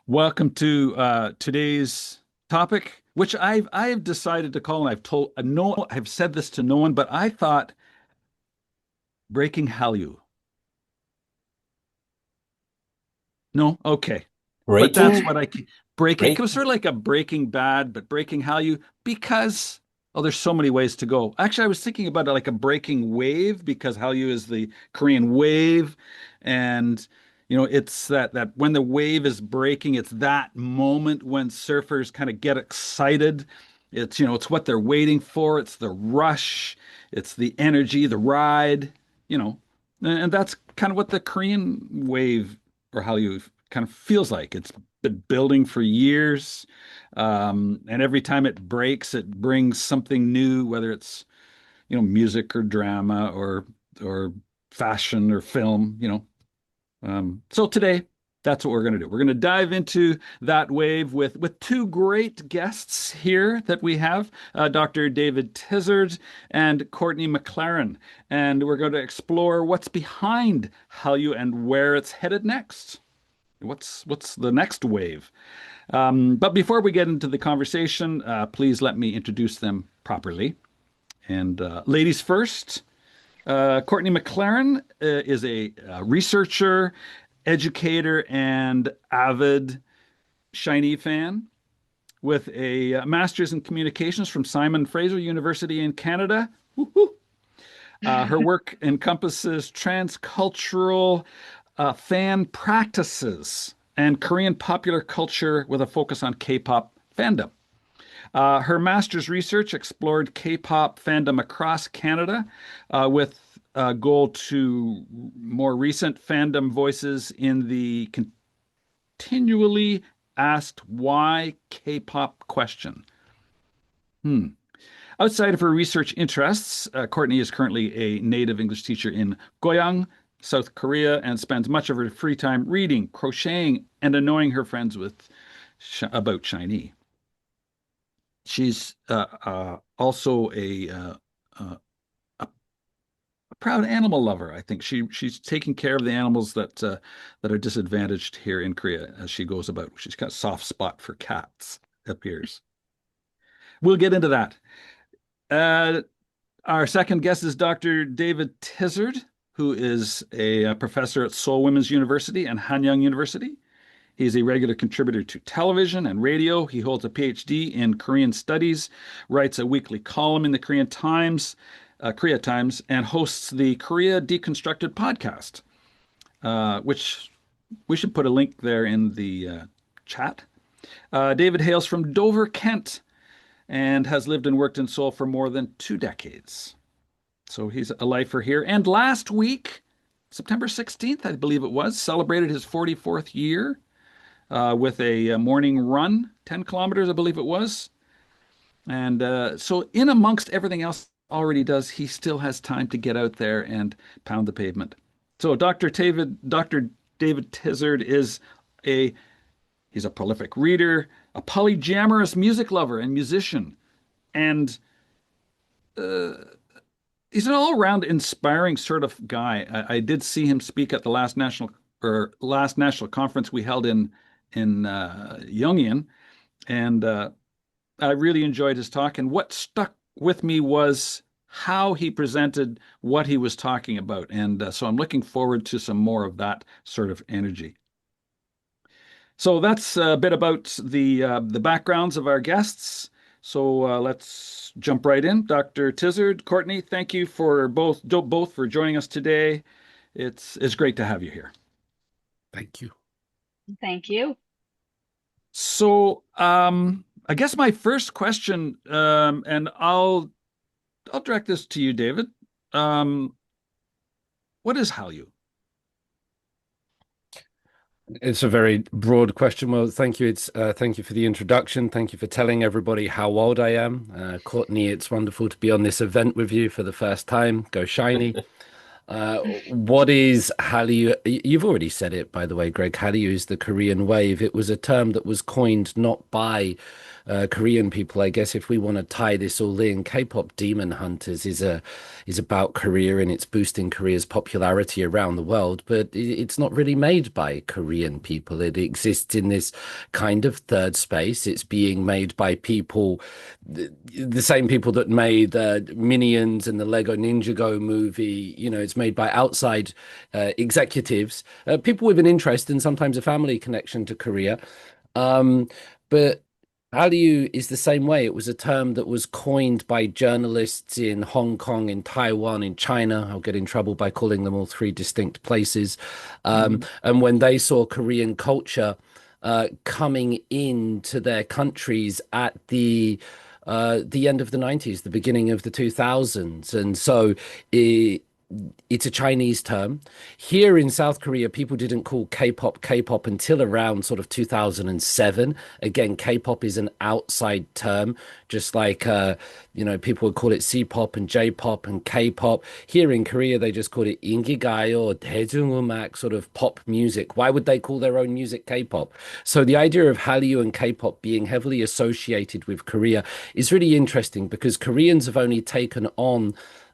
Welcome to today's topic, which I've decided to call, and I've told no, I've said this to no one, but I thought breaking Hallyu. No, okay, but that's Breaking, what breaking. It break. was sort of like a Breaking Bad, but breaking Hallyu because there's so many ways to go. Actually, I was thinking about it like a breaking wave because Hallyu is the Korean wave, and it's that when the wave is breaking, it's that moment when surfers kind of get excited. It's what they're waiting for. It's the rush. It's the energy, the ride. You know, and that's kind of what the Korean wave or Hallyu kind of feels like. It's been building for years. And every time it breaks, it brings something new, whether it's, music or drama or fashion or film. So today, that's what we're going to do. We're going to dive into that wave with two great guests here that we have, Dr. David Tizzard and Courtney McLaren, and we're going to explore what's behind Hallyu and where it's headed next. What's the next wave? But before we get into the conversation, please let me introduce them properly. And ladies first, Courtney McLaren is a researcher, educator, and avid SHINee fan with a master's in communications from Simon Fraser University in Canada. Woo-hoo. Her work encompasses transcultural fan practices and Korean popular culture with a focus on K-pop fandom. Her master's research explored K-pop fandom across Canada with a goal to more recent fandom voices in the continually asked why K-pop question. Hmm. Outside of her research interests, Courtney is currently a native English teacher in Goyang, South Korea, and spends much of her free time reading, crocheting, and annoying her friends with about SHINee. She's also a proud animal lover. I think she's taking care of the animals that are disadvantaged here in Korea as she goes about. She's got a soft spot for cats, it appears. We'll get into that. Uh, our second guest is Dr. David Tizzard, who is a professor at Seoul Women's University and Hanyang University. He's a regular contributor to television and radio. He holds a PhD in Korean studies, writes a weekly column in the Korea Times, and hosts the Korea Deconstructed podcast, which we should put a link there in the chat. David hails from Dover, Kent, and has lived and worked in Seoul for more than 2 decades. So he's a lifer here. And last week, September 16th, I believe it was, celebrated his 44th year with a morning run, 10 kilometers, I believe it was. And so, in amongst everything else already does, he still has time to get out there and pound the pavement. So, Dr. David Tizzard is a he's a prolific reader, a polyamorous music lover and musician, and uh, he's an all-around inspiring sort of guy. I did see him speak at the last national conference we held in Yongin, and I really enjoyed his talk. And what stuck with me was how he presented what he was talking about, and so I'm looking forward to some more of that sort of energy. So that's a bit about the backgrounds of our guests. So let's jump right in. Dr. Tizzard, Courtney, thank you for both for joining us today. It's great to have you here. Thank you. Thank you. So I guess my first question, and I'll direct this to you, David. Um, what is Hallyu? It's a very broad question. Well, thank you. Thank you for the introduction. Thank you for telling everybody how old I am. Courtney, it's wonderful to be on this event with you for the first time. Go SHINee. What is Hallyu? You've already said it, by the way, Greg. Hallyu is the Korean wave. It was a term that was coined not by Korean people. I guess if we want to tie this all in, K-pop Demon Hunters is about Korea and it's boosting Korea's popularity around the world, but it's not really made by Korean people. It exists in this kind of third space. It's being made by people, the same people that made Minions and the Lego Ninjago movie. You know, it's made by outside executives, people with an interest and sometimes a family connection to Korea. But Hallyu is the same way. It was a term that was coined by journalists in Hong Kong, in Taiwan, in China. I'll get in trouble by calling them all three distinct places. Mhm. And when they saw Korean culture coming into their countries at the end of the 90s, the beginning of the 2000s. And so it's a Chinese term. Here in South Korea, people didn't call K-pop K-pop until around sort of 2007. Again, K-pop is an outside term, just like people would call it C-pop and J-pop and K-pop. Here in Korea, they just call it 인기가요 or 대중음악, sort of pop music. Why would they call their own music K-pop? So the idea of Hallyu and K-pop being heavily associated with Korea is really interesting because Koreans have only taken on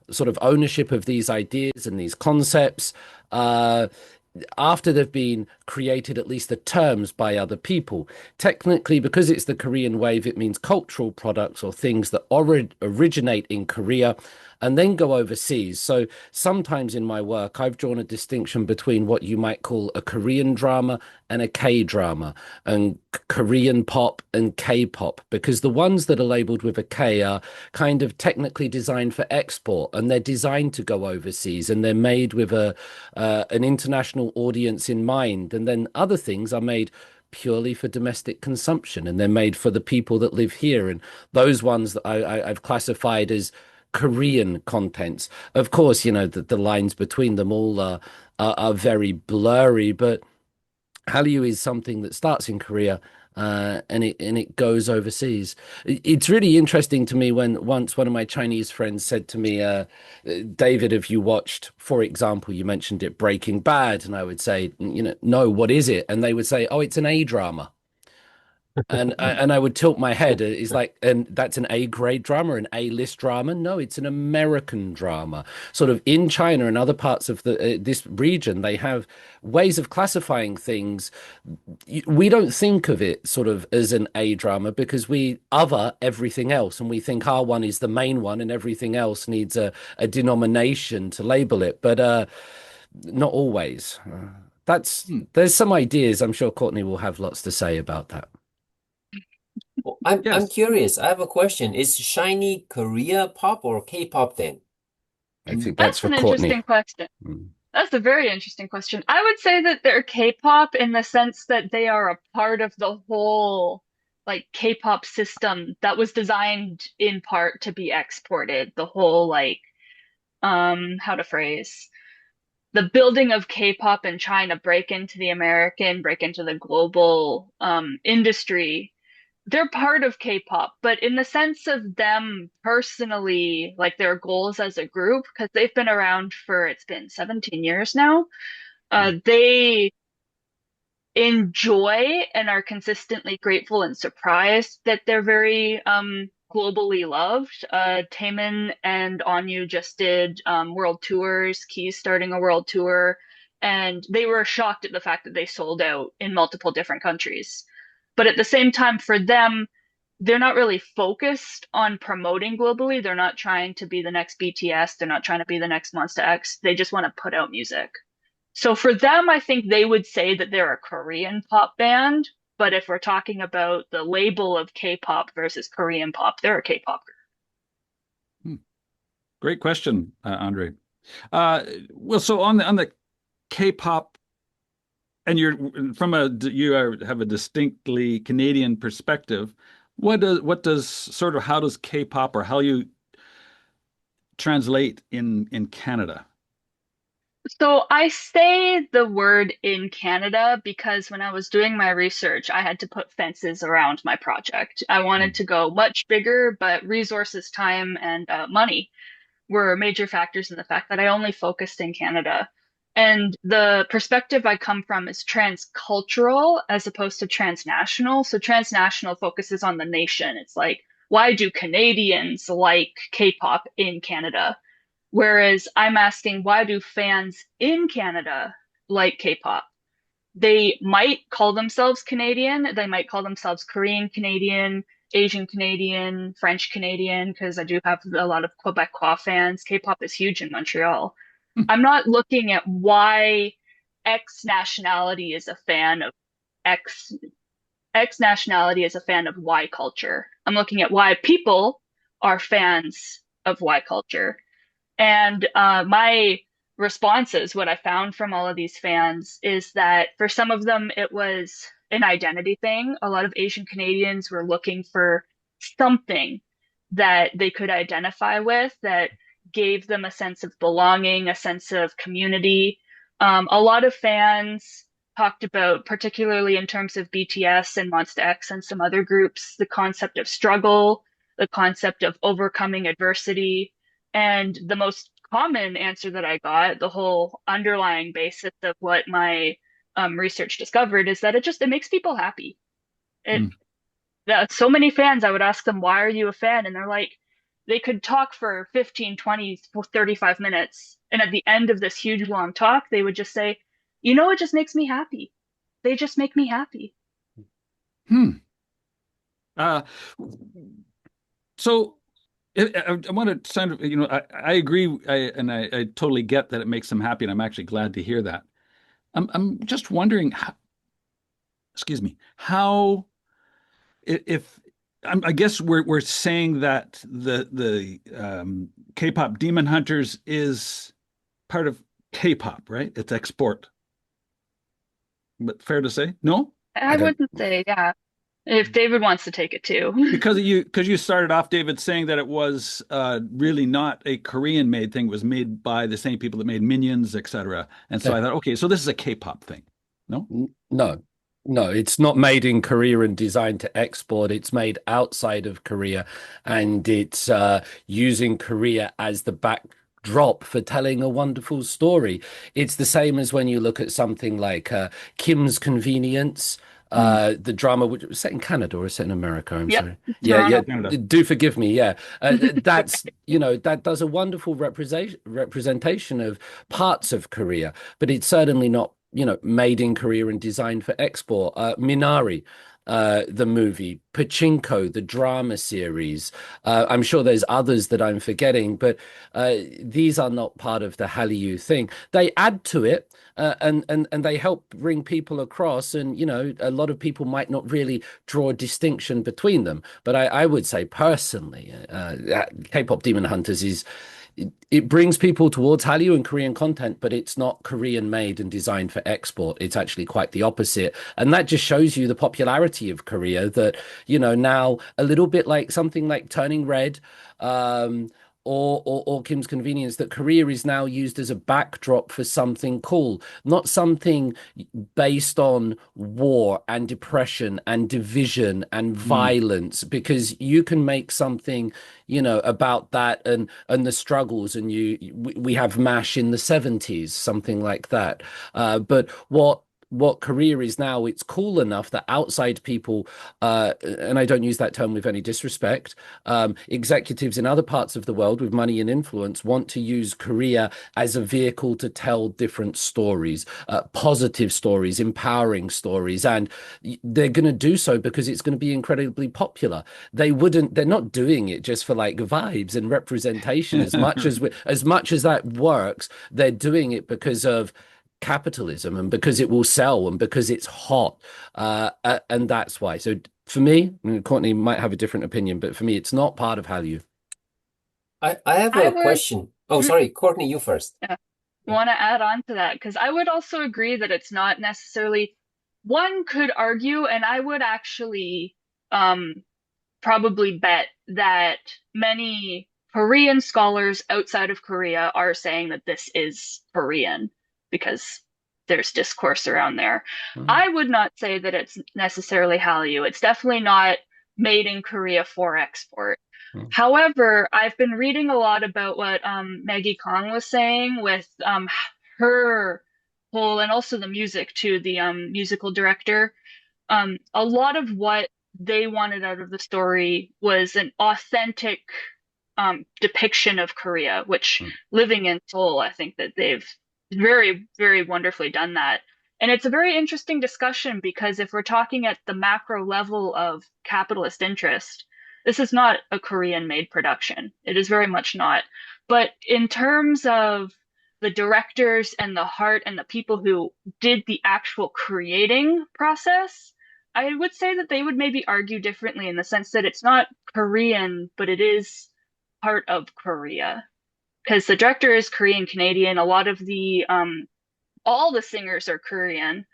sort of ownership of these ideas and these concepts uh, after they've been created, at least the terms, by other people. Technically, because it's the Korean wave, it means cultural products or things that originate in Korea and then go overseas. So sometimes in my work, I've drawn a distinction between what you might call a Korean drama and a K drama, and Korean pop and K-pop, because the ones that are labeled with a K are kind of technically designed for export and they're designed to go overseas and they're made with a an international audience in mind. And then other things are made purely for domestic consumption and they're made for the people that live here. And those ones that I've classified as Korean contents. Of course, you know, the lines between them all are very blurry, but Hallyu is something that starts in Korea and it goes overseas. It's really interesting to me when once one of my Chinese friends said to me, David, have you watched, for example, you mentioned it, Breaking Bad? And I would say, you know, no, what is it? And they would say, oh, it's an A drama. And I would tilt my head. It's like, and that's an A grade drama, an A list drama. No, it's an American drama. Sort of in China and other parts of the this region, they have ways of classifying things. We don't think of it sort of as an A drama because we other everything else, and we think our one is the main one, and everything else needs a denomination to label it. But not always. That's Hmm. there's some ideas. I'm sure Courtney will have lots to say about that. Well, I'm Yes. curious. I have a question. Is SHINee Korea pop or K-pop then? I think that's That's for an Courtney. interesting question. Mm. That's a very interesting question. I would say that they're K-pop in the sense that they are a part of the whole like K-pop system that was designed in part to be exported. The whole like how to phrase the building of K-pop in China break into the American, break into the global industry. They're part of K-pop, but in the sense of them personally, like their goals as a group, because they've been around for it's been 17 years now, they enjoy and are consistently grateful and surprised that they're very globally loved. Taemin and Onyu just did world tours, Key's starting a world tour, and they were shocked at the fact that they sold out in multiple different countries. But at the same time, for them, they're not really focused on promoting globally. They're not trying to be the next BTS. They're not trying to be the next Monster X. They just want to put out music. So for them, I think they would say that they're a Korean pop band. But if we're talking about the label of K-pop versus Korean pop, they're a K-pop group. Hmm. Great question, Andre. Well, so on the K-pop, and have a distinctly Canadian perspective. What does sort of how does K-pop or how you translate in Canada? So I say the word in Canada because when I was doing my research, I had to put fences around my project. I wanted to go much bigger, but resources, time, and money were major factors in the fact that I only focused in Canada. And the perspective I come from is transcultural as opposed to transnational. So transnational focuses on the nation. It's like, why do Canadians like K-pop in Canada? Whereas I'm asking, why do fans in Canada like K-pop? They might call themselves Canadian, they might call themselves Korean Canadian, Asian Canadian, French Canadian, because I do have a lot of Quebecois fans. K-pop is huge in Montreal. I'm not looking at why X nationality is a fan of X X nationality is a fan of Y culture. I'm looking at why people are fans of Y culture. And my responses, what I found from all of these fans is that for some of them, it was an identity thing. A lot of Asian Canadians were looking for something that they could identify with that gave them a sense of belonging, a sense of community. A lot of fans talked about, particularly in terms of BTS and Monsta X and some other groups, the concept of struggle, the concept of overcoming adversity. And the most common answer that I got, the whole underlying basis of what my research discovered, is that it makes people happy. It Mm. So many fans, I would ask them, why are you a fan? And they're like, they could talk for 15, 20, 35 minutes. And at the end of this huge long talk, they would just say, it just makes me happy. They just make me happy. Hmm. Uh, so I want to sound, I agree, and I totally get that it makes them happy, and I'm actually glad to hear that. I'm just wondering, excuse me, how if I guess we're saying that the K-pop Demon Hunters is part of K-pop, right? It's export, but fair to say, no? I I don't. wouldn't say, yeah, if David wants to take it too. Because you started off, David, saying that it was really not a Korean-made thing. It was made by the same people that made Minions, etc. And so I thought, okay, so this is a K-pop thing. No? No, no, it's not made in Korea and designed to export. It's made outside of Korea, and it's using Korea as the backdrop for telling a wonderful story. It's the same as when you look at something like Kim's Convenience. Mm. The drama, which was set in Canada or set in America, I'm Yep, sorry. Yeah, yeah. Toronto. Canada. Do forgive me. Yeah, that's that does a wonderful representation of parts of Korea, but it's certainly not made in Korea and designed for export. Minari, the movie, Pachinko, the drama series. I'm sure there's others that I'm forgetting, but these are not part of the Hallyu thing. They add to it. And they help bring people across, and a lot of people might not really draw a distinction between them. But I would say personally, K-pop Demon Hunters it brings people towards Hallyu and Korean content, but it's not Korean made and designed for export. It's actually quite the opposite. And that just shows you the popularity of Korea, that, now a little bit like something like Turning Red, or Kim's Convenience, that Korea is now used as a backdrop for something cool, not something based on war and depression and division and Mm. violence, because you can make something about that and the struggles, and we have MASH in the 70s, something like that. But what Korea is now, it's cool enough that outside people, and I don't use that term with any disrespect, executives in other parts of the world with money and influence want to use Korea as a vehicle to tell different stories, positive stories, empowering stories, and they're going to do so because it's going to be incredibly popular. They're not doing it just for like vibes and representation as much as that works. They're doing it because of capitalism and because it will sell and because it's hot, and that's why. So for me, Courtney might have a different opinion, but for me it's not part of Hallyu. I have I a would question. Oh, sorry, Courtney, you first. want to add on to that because I would also agree that it's not necessarily, one could argue, and I would actually probably bet that many Korean scholars outside of Korea are saying that this is Korean because there's discourse around there. Mm. I would not say that it's necessarily Hallyu. It's definitely not made in Korea for export. Mm. However, I've been reading a lot about what Maggie Kong was saying with her whole, and also the music too, the musical director, a lot of what they wanted out of the story was an authentic depiction of Korea, which Mm. living in Seoul, I think that they've very, very wonderfully done that. And it's a very interesting discussion because if we're talking at the macro level of capitalist interest, this is not a Korean-made production. It is very much not. But in terms of the directors and the heart and the people who did the actual creating process, I would say that they would maybe argue differently in the sense that it's not Korean, but it is part of Korea. Because the director is Korean Canadian. A lot of the all the singers are Korean.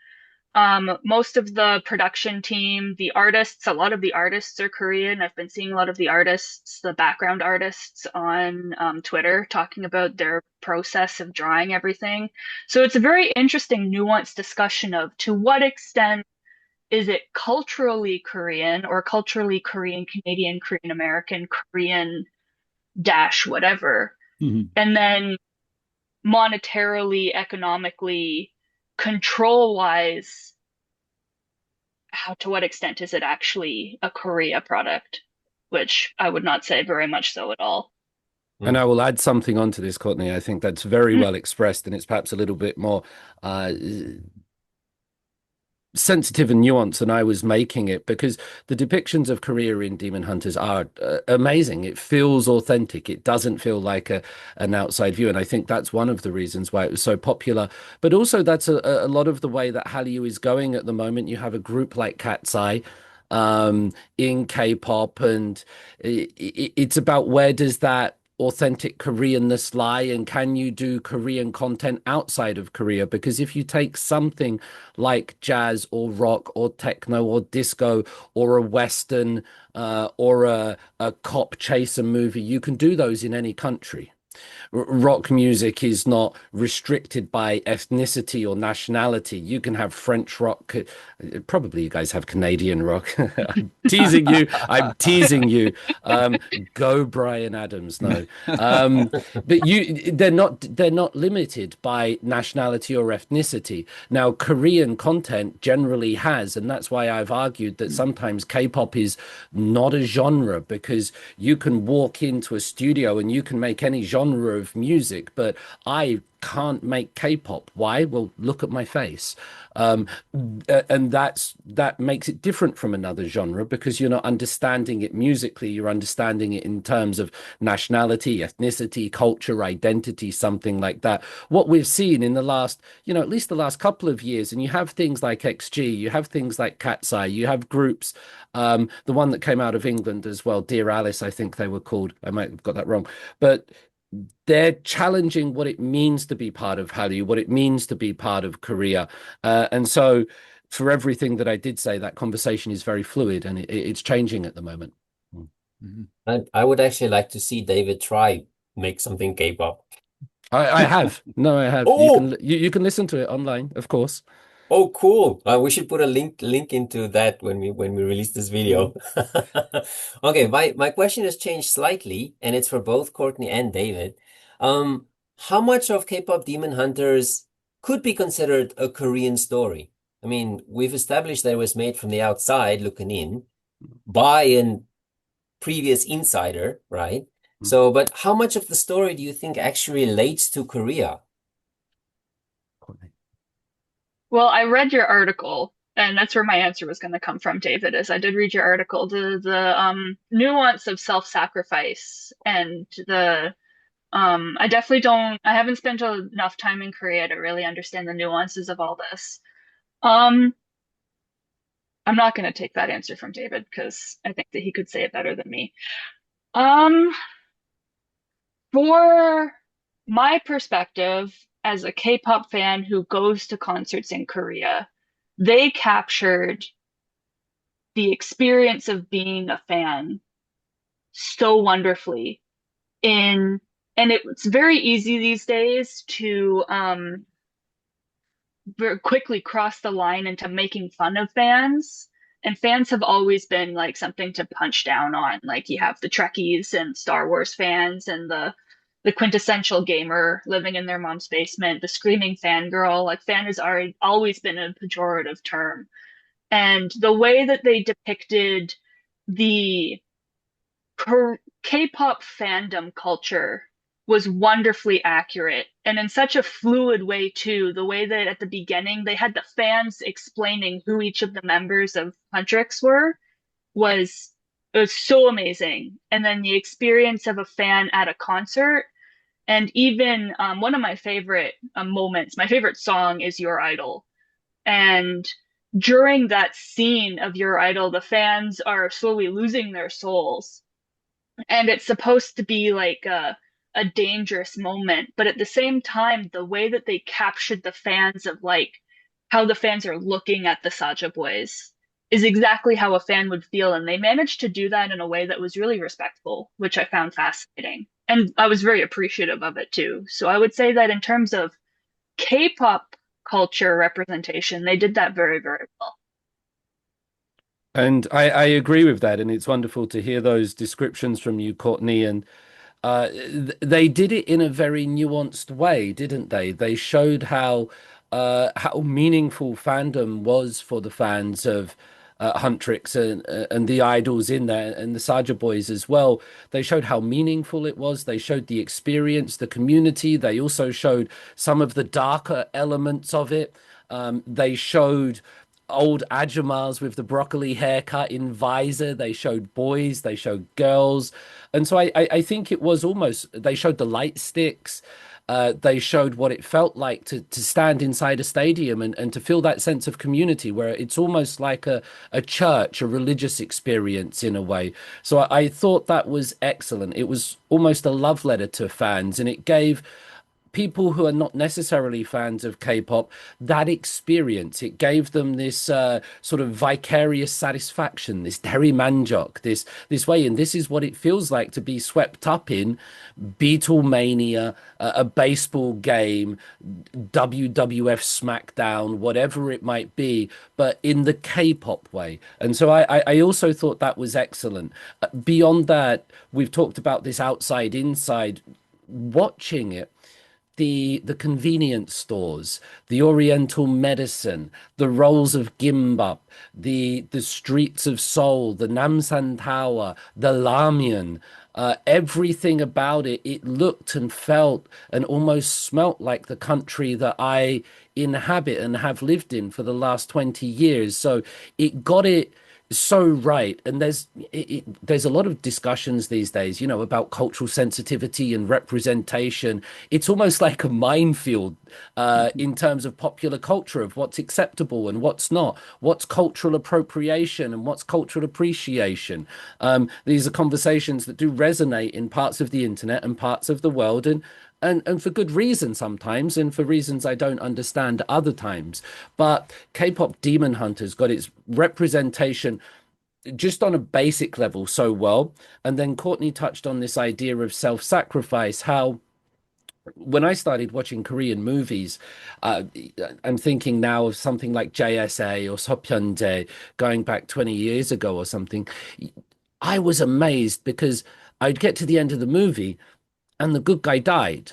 Most of the production team, the artists, a lot of the artists are Korean. I've been seeing a lot of the artists, the background artists on Twitter talking about their process of drawing everything. So it's a very interesting, nuanced discussion of to what extent is it culturally Korean or culturally Korean Canadian, Korean American, Korean dash whatever, Mhm. and then monetarily, economically, control wise, how to what extent is it actually a Korea product? Which I would not say very much so at all. And I will add something onto this, Courtney. I think that's very well expressed, and it's perhaps a little bit more sensitive and nuanced than I was making it, because the depictions of Korea in Demon Hunters are amazing. It feels authentic. It doesn't feel like an outside view. And I think that's one of the reasons why it was so popular. But also that's a lot of the way that Hallyu is going at the moment. You have a group like Cat's Eye in K-pop, and it's about where does that authentic Koreanness lie, and can you do Korean content outside of Korea? Because if you take something like jazz or rock or techno or disco or a Western or a cop chaser movie, you can do those in any country. Rock music is not restricted by ethnicity or nationality. You can have French rock. Probably you guys have Canadian rock. I'm teasing you. I'm teasing you. Go Bryan Adams. No. But they're not limited by nationality or ethnicity. Now, Korean content generally has, and that's why I've argued that sometimes K-pop is not a genre, because you can walk into a studio and you can make any genre of music, but I can't make K-pop. Why? Well, look at my face. And that makes it different from another genre, because you're not understanding it musically, you're understanding it in terms of nationality, ethnicity, culture, identity, something like that. What we've seen in the last, at least the last couple of years, and you have things like XG, you have things like Cat's Eye, you have groups, the one that came out of England as well, Dear Alice, I think they were called. I might have got that wrong, but they're challenging what it means to be part of Hallyu, what it means to be part of Korea. And so for everything that I did say, that conversation is very fluid, and it's changing at the moment. Mhm. I would actually like to see David try make something K-pop. I have. No, I have. Oh! You can listen to it online, of course. Oh, cool. We should put a link into that when we release this video. Okay, my question has changed slightly, and it's for both Courtney and David. How much of K-pop Demon Hunters could be considered a Korean story? I mean, we've established that it was made from the outside looking in by an previous insider, right? So, but how much of the story do you think actually relates to Korea? Courtney. Well, I read your article, and that's where my answer was going to come from, David, is I did read your article. The nuance of self-sacrifice and the I definitely don't, I haven't spent enough time in Korea to really understand the nuances of all this. I'm not going to take that answer from David because I think that he could say it better than me. For my perspective as a K-pop fan who goes to concerts in Korea, they captured the experience of being a fan so wonderfully in, and it's very easy these days to very quickly cross the line into making fun of fans. And fans have always been like something to punch down on. Like you have the Trekkies and Star Wars fans and the the quintessential gamer living in their mom's basement, the screaming fangirl. Like fan has already always been a pejorative term. And the way that they depicted the K-pop fandom culture was wonderfully accurate and in such a fluid way too. The way that at the beginning they had the fans explaining who each of the members of Huntrix were was it was so amazing. And then the experience of a fan at a concert, and even one of my favorite moments, my favorite song is Your Idol. And during that scene of Your Idol, the fans are slowly losing their souls. And it's supposed to be like a dangerous moment. But at the same time, the way that they captured the fans of like how the fans are looking at the Saja boys is exactly how a fan would feel. And they managed to do that in a way that was really respectful, which I found fascinating. And I was very appreciative of it too. So I would say that in terms of K-pop culture representation, they did that very, very well. And I agree with that. And it's wonderful to hear those descriptions from you, Courtney. And they did it in a very nuanced way, didn't they? They showed how meaningful fandom was for the fans of Huntrix and the idols in there and the Saja boys as well. They showed how meaningful it was. They showed the experience, the community. They also showed some of the darker elements of it. They showed old Ajumas with the broccoli haircut in visor. They showed boys, they showed girls. And so I think it was almost, they showed the light sticks. They showed what it felt like to stand inside a stadium and to feel that sense of community where it's almost like a church, a religious experience in a way. So I thought that was excellent. It was almost a love letter to fans, and it gave people who are not necessarily fans of K-pop that experience. It gave them this sort of vicarious satisfaction, this Manjok, this way. And this is what it feels like to be swept up in Beatlemania, a baseball game, WWF SmackDown, whatever it might be, but in the K-pop way. And so I also thought that was excellent. Beyond that, we've talked about this outside, inside, watching it. The convenience stores, the Oriental medicine, the rolls of gimbap, the streets of Seoul, the Namsan Tower, the ramyun, everything about it, it looked and felt and almost smelt like the country that I inhabit and have lived in for the last 20 years. So it got it so right. And there's a lot of discussions these days, you know, about cultural sensitivity and representation. It's almost like a minefield in terms of popular culture of what's acceptable and what's not, what's cultural appropriation and what's cultural appreciation. These are conversations that do resonate in parts of the internet and parts of the world, and for good reason sometimes, and for reasons I don't understand other times. But K-pop Demon Hunters got its representation just on a basic level so well. And then Courtney touched on this idea of self-sacrifice, how when I started watching Korean movies, I'm thinking now of something like JSA or Sopyeonjae going back 20 years ago or something. I was amazed because I'd get to the end of the movie and the good guy died.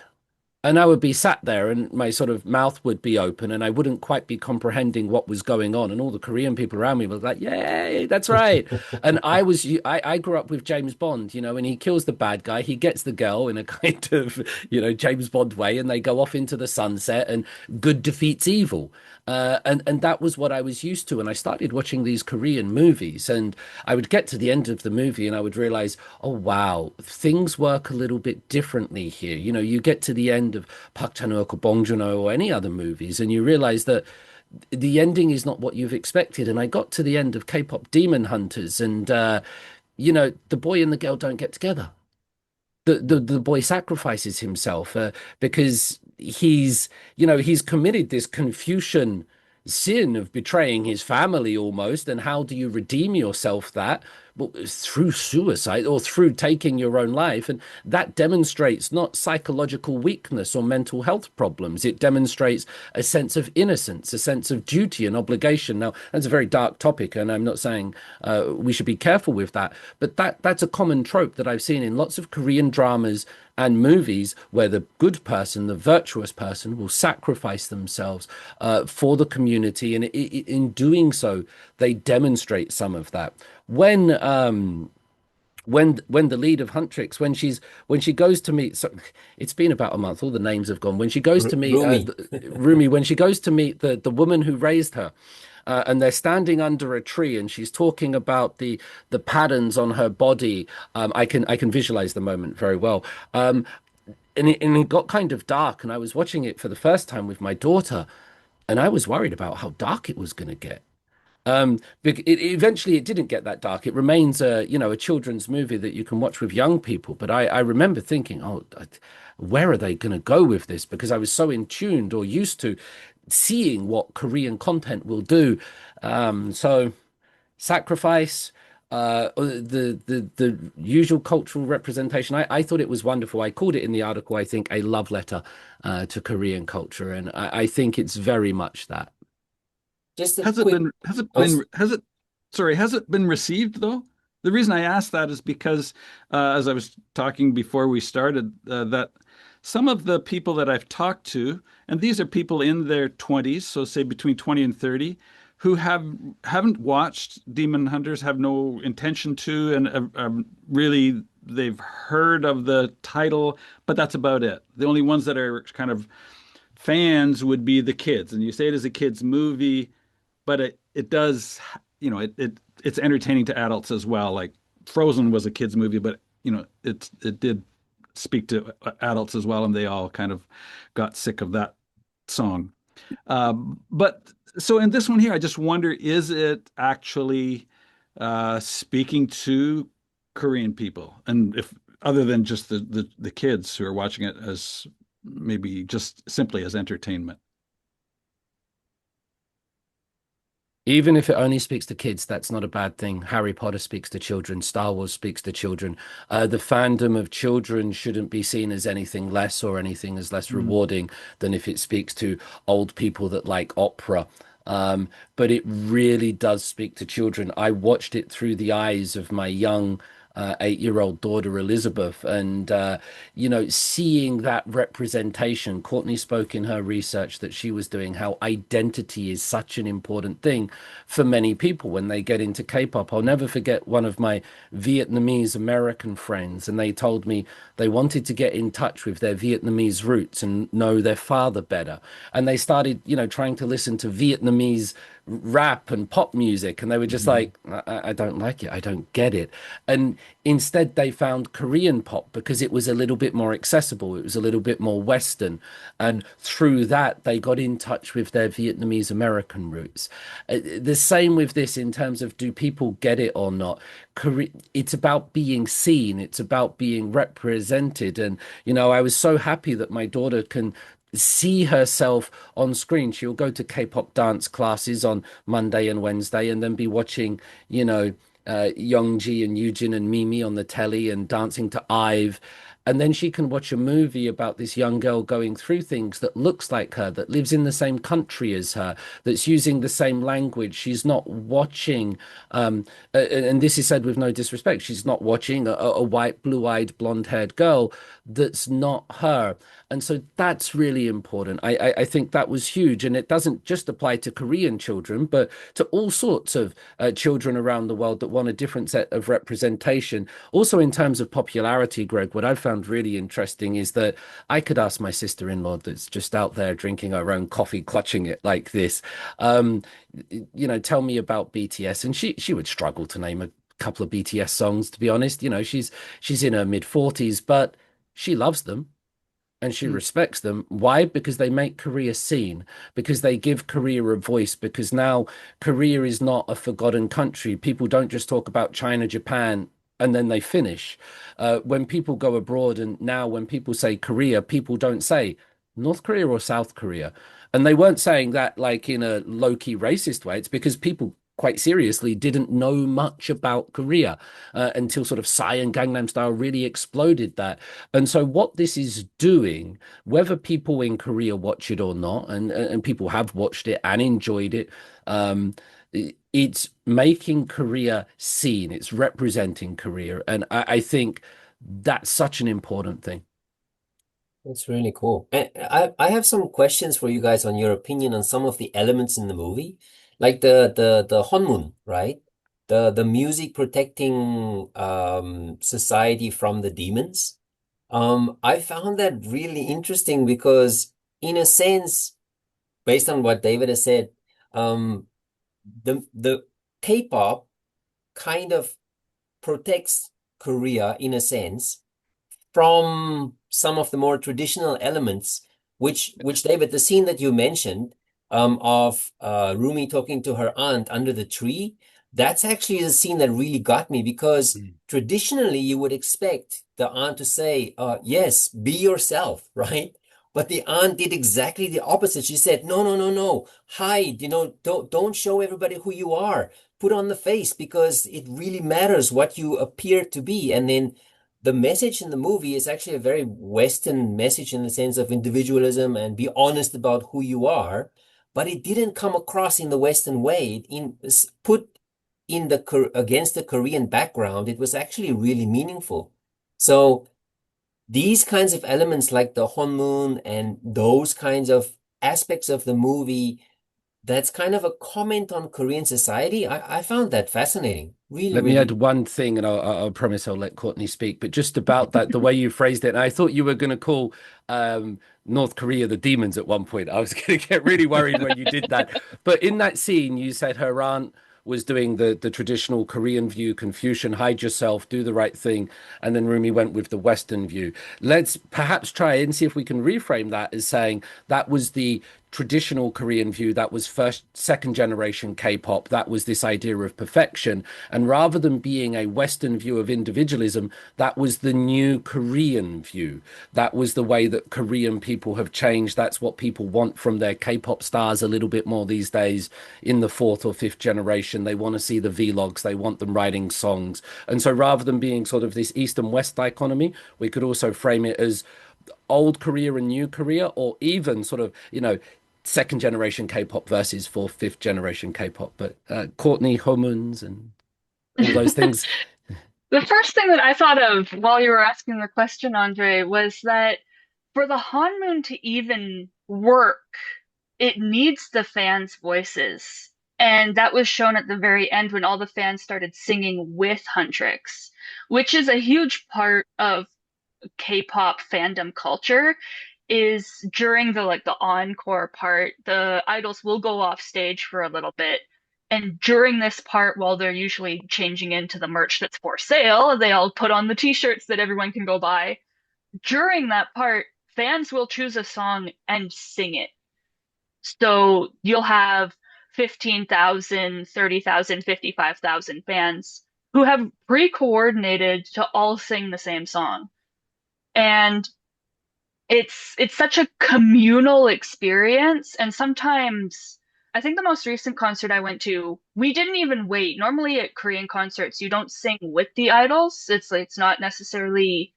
And I would be sat there and my sort of mouth would be open and I wouldn't quite be comprehending what was going on. And all the Korean people around me were like, yay, that's right. And I grew up with James Bond, you know, and he kills the bad guy. He gets the girl in a kind of, you know, James Bond way, and they go off into the sunset and good defeats evil. And that was what I was used to. And I started watching these Korean movies and I would get to the end of the movie and I would realize, oh, wow, things work a little bit differently here. You know, you get to the end of Park Chan-wook or Bong Joon-ho or any other movies and you realize that the ending is not what you've expected. And I got to the end of K-pop Demon Hunters and, you know, the boy and the girl don't get together. The boy sacrifices himself because he's committed this Confucian sin of betraying his family almost. And how do you redeem yourself that? through suicide or through taking your own life. And that demonstrates not psychological weakness or mental health problems. It demonstrates a sense of innocence, a sense of duty and obligation. Now, that's a very dark topic, and I'm not saying we should be careful with that, but that's a common trope that I've seen in lots of Korean dramas and movies, where the good person, the virtuous person, will sacrifice themselves for the community, and in doing so, they demonstrate some of that. When the lead of Huntrix, when she goes to meet, so it's been about a month, all the names have gone. When she goes to meet Rumi, when she goes to meet the woman who raised her. And they're standing under a tree, and she's talking about the patterns on her body. I can visualize the moment very well. And it got kind of dark, and I was watching it for the first time with my daughter, and I was worried about how dark it was going to get. Eventually it didn't get that dark. It remains a children's movie that you can watch with young people. But I remember thinking, where are they going to go with this? Because I was so in tuned or used to seeing what Korean content will do. So sacrifice, the usual cultural representation. I thought it was wonderful. I called it in the article, I think, a love letter to Korean culture, and I think it's very much that. Has it been received though? The reason I asked that is because, as I was talking before we started, that some of the people that I've talked to, and these are people in their 20s, so say between 20 and 30, who haven't watched Demon Hunters, have no intention to, and really they've heard of the title, but that's about it. The only ones that are kind of fans would be the kids, and you say it is a kids movie, but it does, it's entertaining to adults as well. Like Frozen was a kids movie, but it did speak to adults as well, and they all kind of got sick of that song. But so in this one here, I just wonder, is it actually speaking to Korean people, and if other than just the kids who are watching it as maybe just simply as entertainment? Even if it only speaks to kids, that's not a bad thing. Harry Potter speaks to children. Star Wars speaks to children. The fandom of children shouldn't be seen as anything less or anything as less rewarding than if it speaks to old people that like opera. But it really does speak to children. I watched it through the eyes of my young 8-year-old daughter Elizabeth, and seeing that representation. Courtney spoke in her research that she was doing, how identity is such an important thing for many people when they get into K-pop. I'll never forget one of my Vietnamese American friends, and they told me they wanted to get in touch with their Vietnamese roots and know their father better, and they started trying to listen to Vietnamese rap and pop music, and they were just like, I don't like it, I don't get it. And instead they found Korean pop because it was a little bit more accessible, it was a little bit more Western, and through that they got in touch with their Vietnamese American roots. The same with this in terms of, do people get it or not? It's about being seen, it's about being represented. And I was so happy that my daughter can see herself on screen. She'll go to K-pop dance classes on Monday and Wednesday, and then be watching, Youngji and Eugene and Mimi on the telly and dancing to Ive. And then she can watch a movie about this young girl going through things that looks like her, that lives in the same country as her, that's using the same language. She's not watching, and this is said with no disrespect, she's not watching a white, blue-eyed, blonde-haired girl that's not her. And so that's really important. I think that was huge. And it doesn't just apply to Korean children, but to all sorts of children around the world that want a different set of representation. Also, in terms of popularity, Greg, what I found really interesting is that I could ask my sister-in-law that's just out there drinking her own coffee, clutching it like this, tell me about BTS. And she would struggle to name a couple of BTS songs, to be honest. She's in her mid-40s, but she loves them. And she respects them. Why? Because they make Korea seen, because they give Korea a voice, because now Korea is not a forgotten country. People don't just talk about China, Japan, and then they finish. When people go abroad, and now when people say Korea, people don't say North Korea or South Korea. And they weren't saying that like in a low-key racist way. It's because people quite seriously didn't know much about Korea until sort of Psy and Gangnam Style really exploded that. And so what this is doing, whether people in Korea watch it or not, and people have watched it and enjoyed it, it's making Korea seen, it's representing Korea. And I think that's such an important thing. That's really cool. And I have some questions for you guys on your opinion on some of the elements in the movie, like the Hunmoon, right? The music protecting society from the demons. I found that really interesting because, in a sense, based on what David has said, um, the K-pop kind of protects Korea in a sense from some of the more traditional elements, which David, the scene that you mentioned, of Rumi talking to her aunt under the tree, that's actually the scene that really got me because traditionally you would expect the aunt to say, yes, be yourself, right? But the aunt did exactly the opposite. She said, no, no, no, no, hide, don't show everybody who you are. Put on the face because it really matters what you appear to be. And then the message in the movie is actually a very Western message in the sense of individualism and be honest about who you are, but it didn't come across in the Western way. Put in against the Korean background, it was actually really meaningful. So these kinds of elements like the Hunmoon and those kinds of aspects of the movie, that's kind of a comment on Korean society. I found that fascinating. Really, Let me add really. one thing, and I'll promise I'll let Courtney speak. But just about that, the way you phrased it, and I thought you were going to call North Korea the demons at one point. I was going to get really worried when you did that. But in that scene, you said her aunt was doing the traditional Korean view, Confucian, hide yourself, do the right thing, and then Rumi went with the Western view. Let's perhaps try and see if we can reframe that as saying that was the traditional Korean view, that was second generation K-pop, that was this idea of perfection. And rather than being a Western view of individualism, that was the new Korean view. That was the way that Korean people have changed. That's what people want from their K-pop stars a little bit more these days in the fourth or fifth generation. They want to see the vlogs, they want them writing songs. And so rather than being sort of this East and West dichotomy, we could also frame it as old Korea and new Korea, or even sort of, second generation K-pop versus fourth, fifth generation K-pop. But Courtney, Hunmoons and all those things. The first thing that I thought of while you were asking the question, Andre, was that for the Hanmoon to even work, it needs the fans' voices. And that was shown at the very end when all the fans started singing with Huntrix, which is a huge part of K-pop fandom culture. Is during the encore part, the idols will go off stage for a little bit. And during this part, while they're usually changing into the merch that's for sale, they all put on the t-shirts that everyone can go buy. During that part, fans will choose a song and sing it. So you'll have 15,000, 30,000, 55,000 fans who have pre-coordinated to all sing the same song. And it's such a communal experience. And sometimes I think the most recent concert I went to, we didn't even wait. Normally at Korean concerts, you don't sing with the idols. It's not necessarily,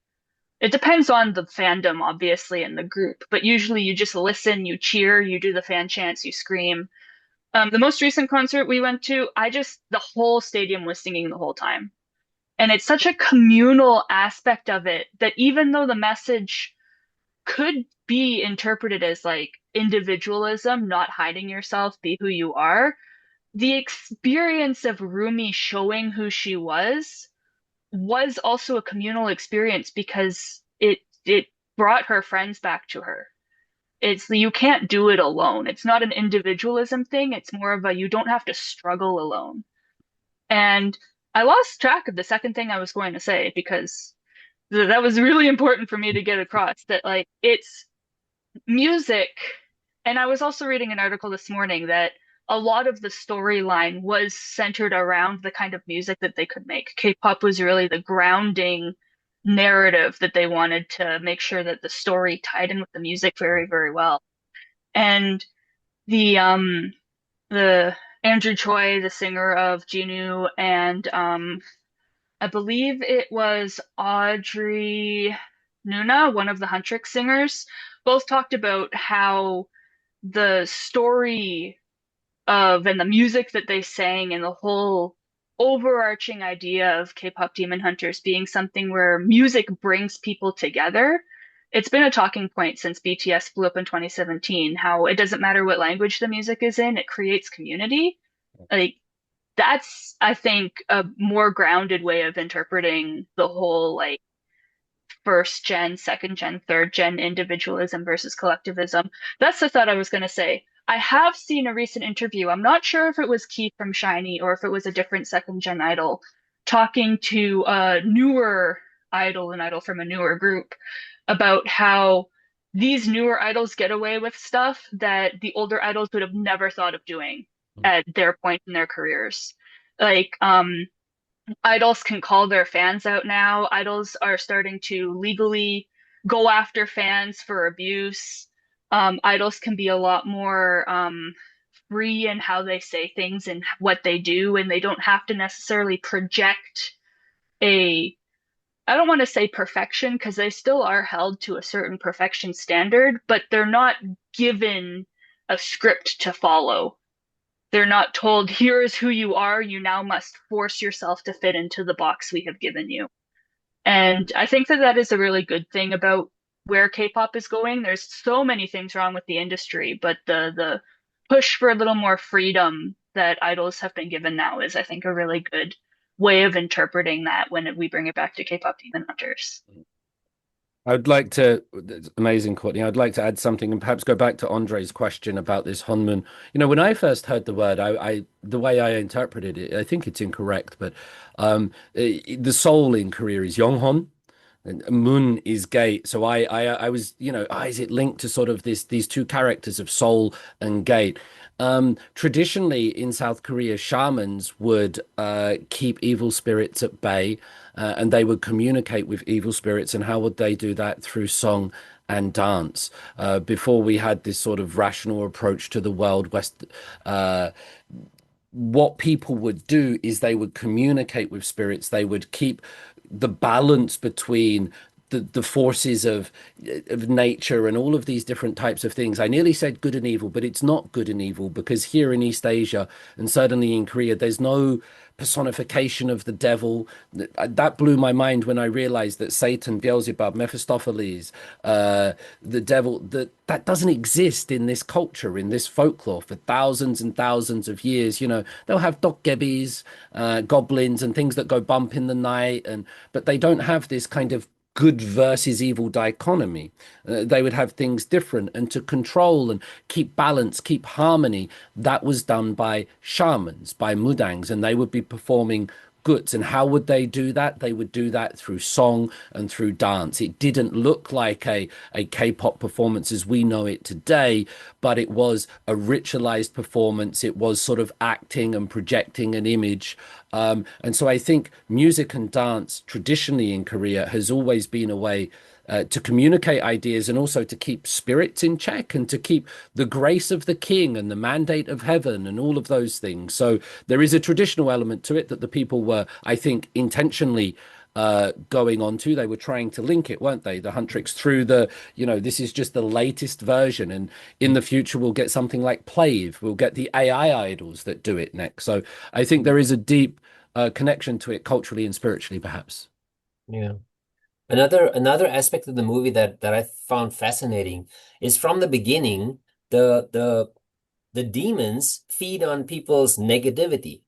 it depends on the fandom, obviously, and the group, but usually you just listen, you cheer, you do the fan chants, you scream. The most recent concert we went to, the whole stadium was singing the whole time. And it's such a communal aspect of it that even though the message could be interpreted as like individualism, not hiding yourself, be who you are, the experience of Rumi showing who she was also a communal experience because it brought her friends back to her. You can't do it alone. It's not an individualism thing. It's more of a you don't have to struggle alone. And I lost track of the second thing I was going to say because that was really important for me to get across that like it's music. And I was also reading an article this morning that a lot of the storyline was centered around the kind of music that they could make. K-pop was really the grounding narrative that they wanted to make sure that the story tied in with the music very, very well. And the Andrew Choi, the singer of Jinu, and I believe it was Audrey Nuna, one of the Huntrix singers, both talked about how the story of and the music that they sang and the whole overarching idea of K-pop Demon Hunters being something where music brings people together. It's been a talking point since BTS blew up in 2017, how it doesn't matter what language the music is in, it creates community. Like that's, I think, a more grounded way of interpreting the whole like first gen, second gen, third gen individualism versus collectivism. That's the thought I was going to say. I have seen a recent interview. I'm not sure if it was Keith from SHINee or if it was a different second gen idol talking to a newer idol, an idol from a newer group, about how these newer idols get away with stuff that the older idols would have never thought of doing at their point in their careers. Like, idols can call their fans out now. Idols are starting to legally go after fans for abuse. Idols can be a lot more free in how they say things and what they do, and they don't have to necessarily project a, I don't want to say perfection because they still are held to a certain perfection standard, but they're not given a script to follow. They're not told, here is who you are. You now must force yourself to fit into the box we have given you. And I think that that is a really good thing about where K-pop is going. There's so many things wrong with the industry, but the push for a little more freedom that idols have been given now is, I think, a really good way of interpreting that when we bring it back to K-pop Demon Hunters. I'd like to, it's amazing, Courtney. I'd like to add something and perhaps go back to Andre's question about this Hunmoon. You know, when I first heard the word, the way I interpreted it, I think it's incorrect, but the soul in Korea is Yonghon. And Moon is gate. So I was, you know, is it linked to sort of these two characters of soul and gate? Traditionally in South Korea, shamans would keep evil spirits at bay, and they would communicate with evil spirits. And how would they do that? Through song and dance. Before we had this sort of rational approach to the world, what people would do is they would communicate with spirits. They would keep the balance between the forces of nature and all of these different types of things. I nearly said good and evil, but it's not good and evil, because here in East Asia and certainly in Korea, there's no personification of the devil. That blew my mind when I realized that Satan, Beelzebub, Mephistopheles, the devil, that doesn't exist in this culture, in this folklore for thousands and thousands of years. You know, they'll have dokgebis, goblins and things that go bump in the night, but they don't have this kind of good versus evil dichotomy. They would have things different, and to control and keep balance, keep harmony, that was done by shamans, by mudangs, and they would be performing guts. And how would they do that? They would do that through song and through dance. It didn't look like a K-pop performance as we know it today, but it was a ritualized performance. It was sort of acting and projecting an image. And so I think music and dance traditionally in Korea has always been a way to communicate ideas, and also to keep spirits in check, and to keep the grace of the king and the mandate of heaven and all of those things. So there is a traditional element to it that the people were, I think, intentionally going on to. They were trying to link it, weren't they? The Huntrix through this is just the latest version. And in the future, we'll get something like Plave. We'll get the AI idols that do it next. So I think there is a deep connection to it culturally and spiritually, perhaps. Yeah. Another aspect of the movie that I found fascinating is, from the beginning, the demons feed on people's negativity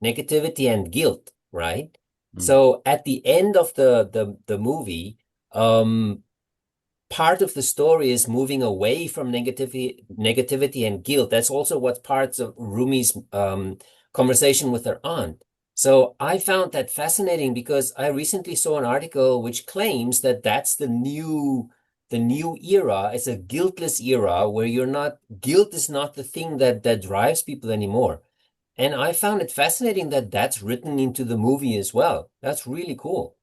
and guilt, right? So at the end of the movie, part of the story is moving away from negativity and guilt. That's also what parts of Rumi's conversation with her aunt. So I found that fascinating, because I recently saw an article which claims that that's the new era. It's a guiltless era where guilt is not the thing that drives people anymore. And I found it fascinating that that's written into the movie as well. That's really cool.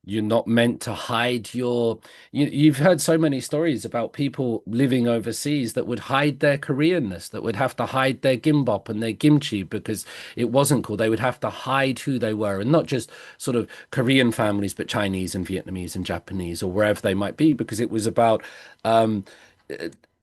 You're not meant to hide you've heard so many stories about people living overseas that would hide their Koreanness, that would have to hide their gimbap and their kimchi because it wasn't cool. They would have to hide who they were, and not just sort of Korean families, but Chinese and Vietnamese and Japanese or wherever they might be, because it was about um,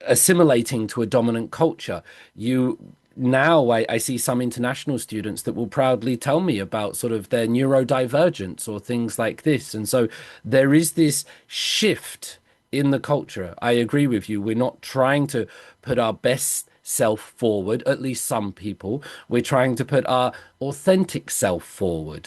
assimilating to a dominant culture. You now I see some international students that will proudly tell me about sort of their neurodivergence or things like this. And so there is this shift in the culture. I agree with you. We're not trying to put our best self forward, at least some people. We're trying to put our authentic self forward.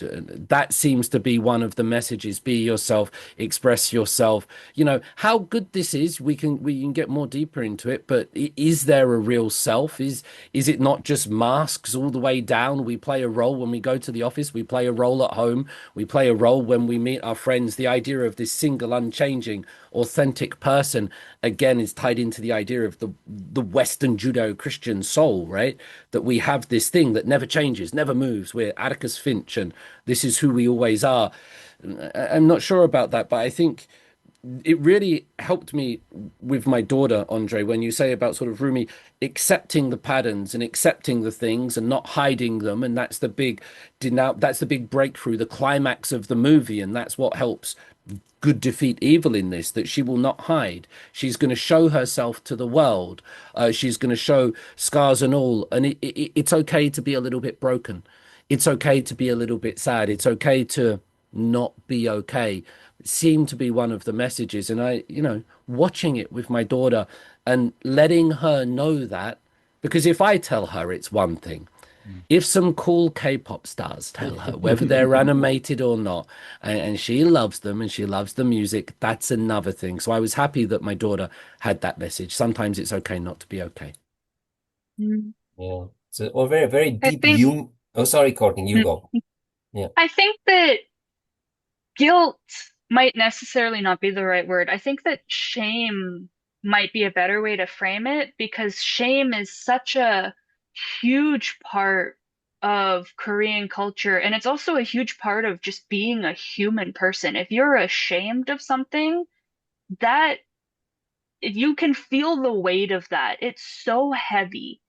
That seems to be one of the messages. Be yourself, express yourself. You know, how good this is, we can get more deeper into it, but is there a real self? Is it not just masks all the way down? We play a role when we go to the office, we play a role at home, we play a role when we meet our friends. The idea of this single, unchanging, authentic person again is tied into the idea of the Western Judeo-Christian soul, right? That we have this thing that never changes, never moves. We're Atticus Finch, and this is who we always are. I'm not sure about that, but I think it really helped me with my daughter, Andre, when you say about sort of Rumi accepting the patterns and accepting the things and not hiding them. And that's the big breakthrough, the climax of the movie. And that's what helps good defeat evil in this, that she will not hide. She's going to show herself to the world. She's going to show scars and all. And it's okay to be a little bit broken. It's okay to be a little bit sad. It's okay to not be okay. It seemed to be one of the messages. And watching it with my daughter and letting her know that, because if I tell her it's one thing, if some cool K-pop stars tell her, whether they're animated or not, and she loves them and she loves the music, that's another thing. So I was happy that my daughter had that message. Sometimes it's okay not to be okay. Mm. Yeah. So, very, very I deep think Jung. Oh, sorry, Courtney, you go. Yeah. I think that guilt might necessarily not be the right word. I think that shame might be a better way to frame it, because shame is such a huge part of Korean culture. And it's also a huge part of just being a human person. If you're ashamed of something, that you can feel the weight of that. It's so heavy.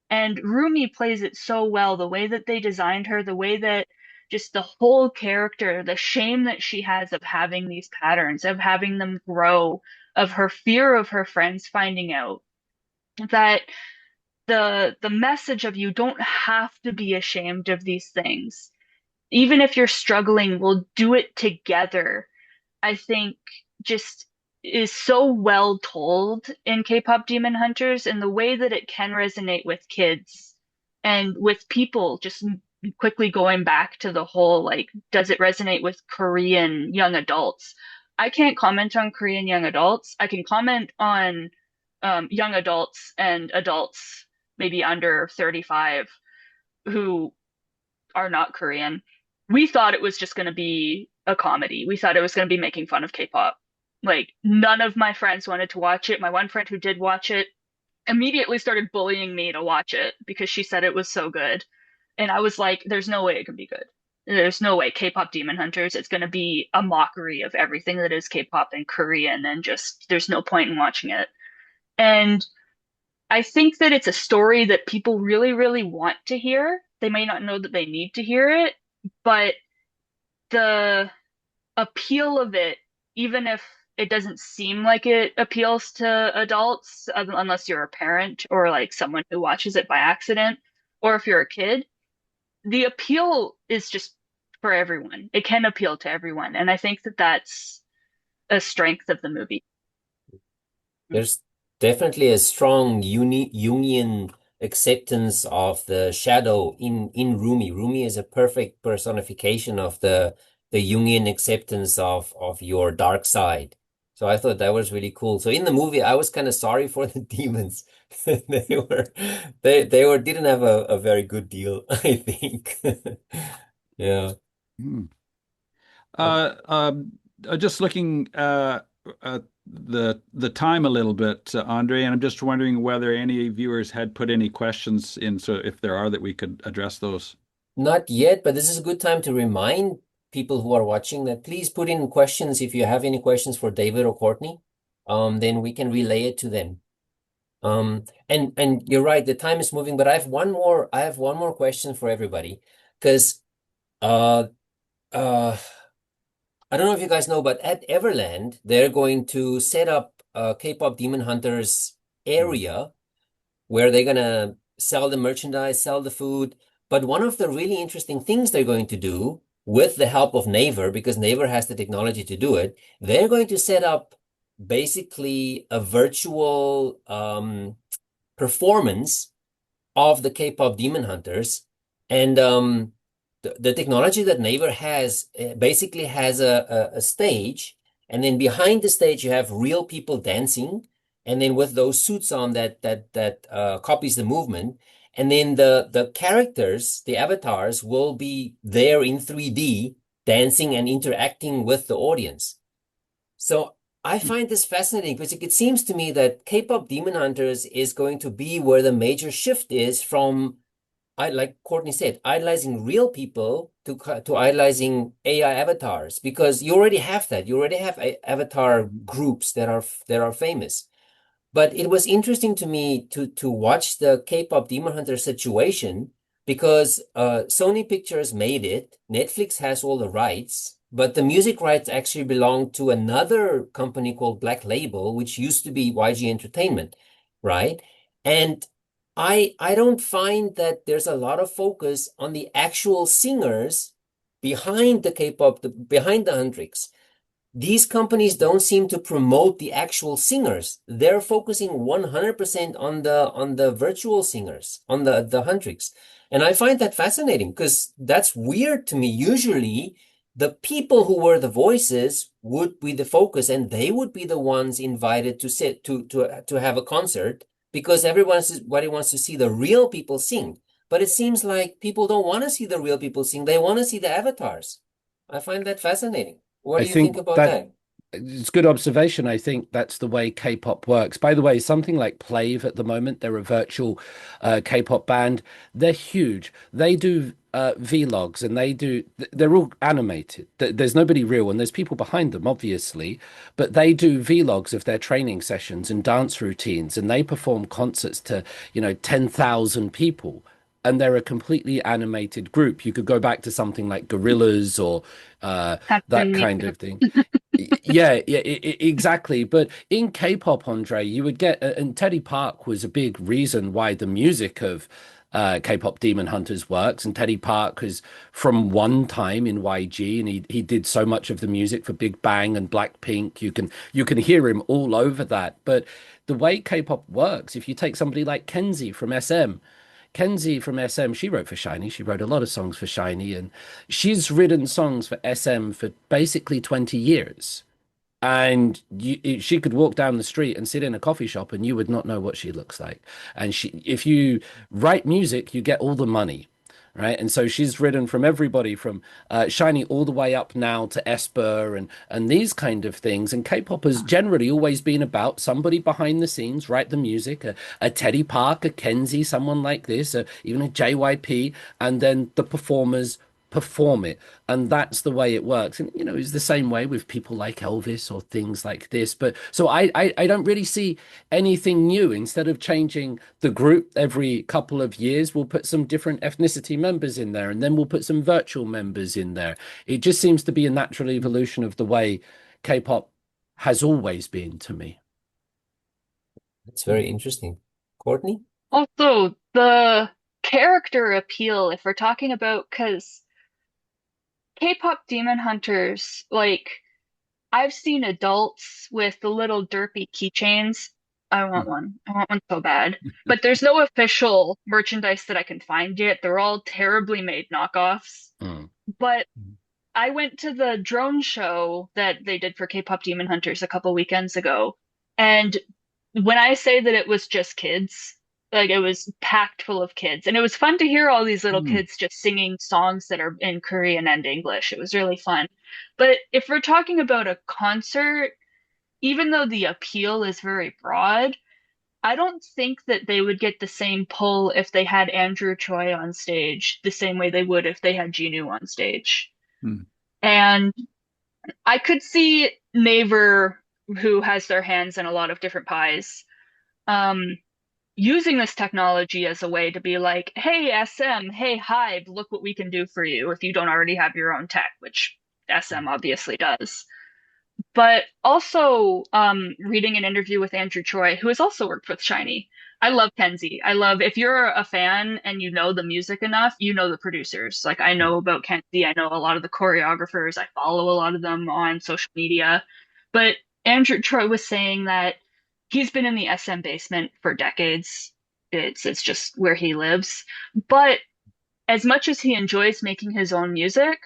And Rumi plays it so well, the way that they designed her, the way that just the whole character, the shame that she has of having these patterns, of having them grow, of her fear of her friends finding out, that the message of you don't have to be ashamed of these things. Even if you're struggling, we'll do it together. I think just is so well told in K-pop Demon Hunters, and the way that it can resonate with kids and with people. Just quickly going back to the whole, like, does it resonate with Korean young adults? I can't comment on Korean young adults. I can comment on young adults and adults maybe under 35 who are not Korean. We thought it was just going to be a comedy. We thought it was going to be making fun of K-pop. Like, none of my friends wanted to watch it. My one friend who did watch it immediately started bullying me to watch it because she said it was so good. And I was like, there's no way it can be good. There's no way. K-pop Demon Hunters, it's going to be a mockery of everything that is K-pop and Korean, and just there's no point in watching it. And I think that it's a story that people really, really want to hear. They may not know that they need to hear it, but the appeal of it, even if it doesn't seem like it appeals to adults, unless you're a parent or like someone who watches it by accident, or if you're a kid, the appeal is just for everyone. It can appeal to everyone. And I think that that's a strength of the movie. There's definitely a strong Jungian acceptance of the shadow in Rumi. Rumi is a perfect personification of the Jungian acceptance of your dark side. So I thought that was really cool. So in the movie, I was kind of sorry for the demons. They didn't have a very good deal, I think. Yeah. Hmm. Just looking at the time a little bit, Andre, and I'm just wondering whether any viewers had put any questions in, so if there are, that we could address those. Not yet, but this is a good time to remind people who are watching that please put in questions if you have any questions for David or Courtney. Then we can relay it to them. And you're right, the time is moving, but I have one more question for everybody, because uh I don't know if you guys know, but at Everland, they're going to set up a K-pop Demon Hunters area where they're gonna sell the merchandise, sell the food. But one of the really interesting things they're going to do with the help of Naver, because Naver has the technology to do it, they're going to set up basically a virtual performance of the K-pop Demon Hunters. And the technology that Naver has basically has a stage, and then behind the stage you have real people dancing, and then with those suits on that copies the movement, and then the characters, the avatars, will be there in 3D dancing and interacting with the audience. So I find this fascinating because it seems to me that K-pop Demon Hunters is going to be where the major shift is from, like Courtney said, idolizing real people to idolizing AI avatars, because you already have that. You already have avatar groups that are famous. But it was interesting to me to watch the K-pop Demon Hunter situation, because Sony Pictures made it. Netflix has all the rights, but the music rights actually belong to another company called Black Label, which used to be YG Entertainment, right? And I don't find that there's a lot of focus on the actual singers behind the K-pop, behind the Hundreds. These companies don't seem to promote the actual singers. They're focusing 100% on the virtual singers, on the Hundreds. And I find that fascinating because that's weird to me. Usually the people who were the voices would be the focus, and they would be the ones invited to sit to have a concert, because everybody wants to see the real people sing. But it seems like people don't want to see the real people sing. They want to see the avatars. I find that fascinating. What I do you think think about that that? it's good observation. I think that's the way K-pop works. By the way, something like Plave at the moment, they're a virtual K-pop band. They're huge. They do vlogs, and they're all animated. There's nobody real, and there's people behind them, obviously, but they do vlogs of their training sessions and dance routines, and they perform concerts to, 10,000 people. And they're a completely animated group. You could go back to something like Gorillas or That's that been me. kind of thing. Yeah, exactly. But in K-pop, Andre, you would get, and Teddy Park was a big reason why the music of K-pop Demon Hunters works. And Teddy Park was from one time in YG, and he did so much of the music for Big Bang and Blackpink. You can hear him all over that. But the way K-pop works, if you take somebody like Kenzie from SM. Kenzie from SM, she wrote for SHINee. She wrote a lot of songs for SHINee, and she's written songs for SM for basically 20 years. And she could walk down the street and sit in a coffee shop, and you would not know what she looks like. And if you write music, you get all the money, right? And so she's written from everybody from SHINee all the way up now to Esper and these kind of things. And K-pop has generally always been about somebody behind the scenes, write the music, a Teddy Park, a Kenzie, someone like this, even a JYP, and then the performers perform it. And that's the way it works. And it's the same way with people like Elvis or things like this. But so I don't really see anything new. Instead of changing the group every couple of years, we'll put some different ethnicity members in there, and then we'll put some virtual members in there. It just seems to be a natural evolution of the way K-pop has always been to me. That's very interesting. Courtney? Also, the character appeal, if we're talking about, because K-pop Demon Hunters, like, I've seen adults with the little derpy keychains. I want one. I want one so bad. But there's no official merchandise that I can find yet. They're all terribly made knockoffs. Mm. But I went to the drone show that they did for K-pop Demon Hunters a couple weekends ago. And when I say that it was just kids, like it was packed full of kids. And it was fun to hear all these little kids just singing songs that are in Korean and English. It was really fun. But if we're talking about a concert, even though the appeal is very broad, I don't think that they would get the same pull if they had Andrew Choi on stage the same way they would if they had Jinu on stage. And I could see Naver, who has their hands in a lot of different pies, um, using this technology as a way to be like, hey, SM, hey, Hive, look what we can do for you if you don't already have your own tech, which SM obviously does. But also reading an interview with Andrew Choi, who has also worked with SHINee. I love Kenzie. I love, if you're a fan and you know the music enough, you know the producers. Like, I know about Kenzie. I know a lot of the choreographers. I follow a lot of them on social media. But Andrew Choi was saying that he's been in the SM basement for decades. It's just where he lives. But as much as he enjoys making his own music,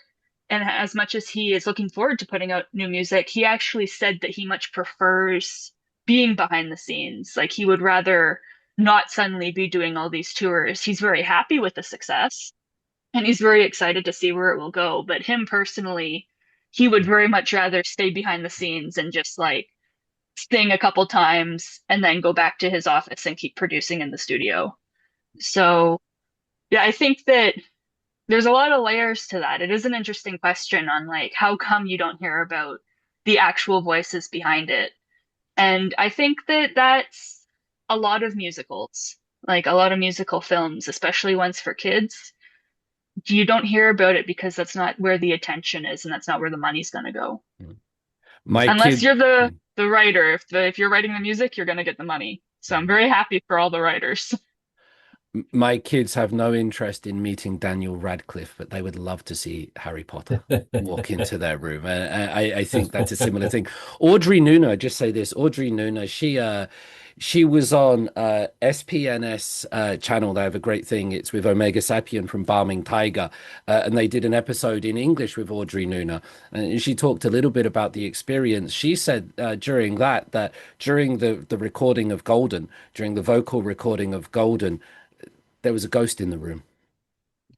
and as much as he is looking forward to putting out new music, he actually said that he much prefers being behind the scenes. Like, he would rather not suddenly be doing all these tours. He's very happy with the success and he's very excited to see where it will go. But him personally, he would very much rather stay behind the scenes and just like sing a couple times and then go back to his office and keep producing in the studio. So, yeah, I think that there's a lot of layers to that. It is an interesting question on like how come you don't hear about the actual voices behind it. And I think that that's a lot of musicals, like a lot of musical films, especially ones for kids. You don't hear about it because that's not where the attention is and that's not where the money's going to go. My Unless kid, you're the writer. If you're writing the music, you're going to get the money. So I'm very happy for all the writers. my kids have no interest in meeting Daniel Radcliffe, but they would love to see Harry Potter walk into their room. I think that's a similar thing. Audrey Nuna, just say this, Audrey Nuna, she was on SPNS channel. They have a great thing. It's with Omega Sapien from Barming Tiger. And they did an episode in English with Audrey Nuna. And she talked a little bit about the experience. She said during that during the recording of Golden, during the vocal recording of Golden, there was a ghost in the room.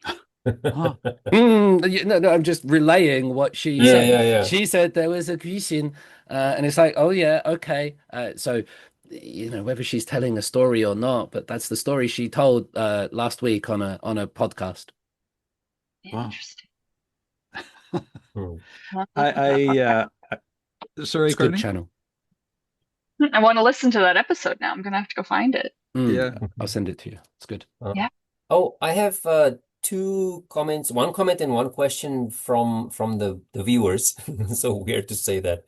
Huh. No, I'm just relaying what she Yeah, said. yeah. She said there was a cuisine, and it's like, oh yeah, okay. So, whether she's telling a story or not, but that's the story she told last week on a podcast. Wow. Interesting. Hmm. Sorry, It's a good Courtney? channel. I want to listen to that episode now. I'm gonna have to go find it. Yeah. I'll send it to you. It's good. Yeah. Oh, I have two comments, one comment and one question from the viewers. So weird to say that.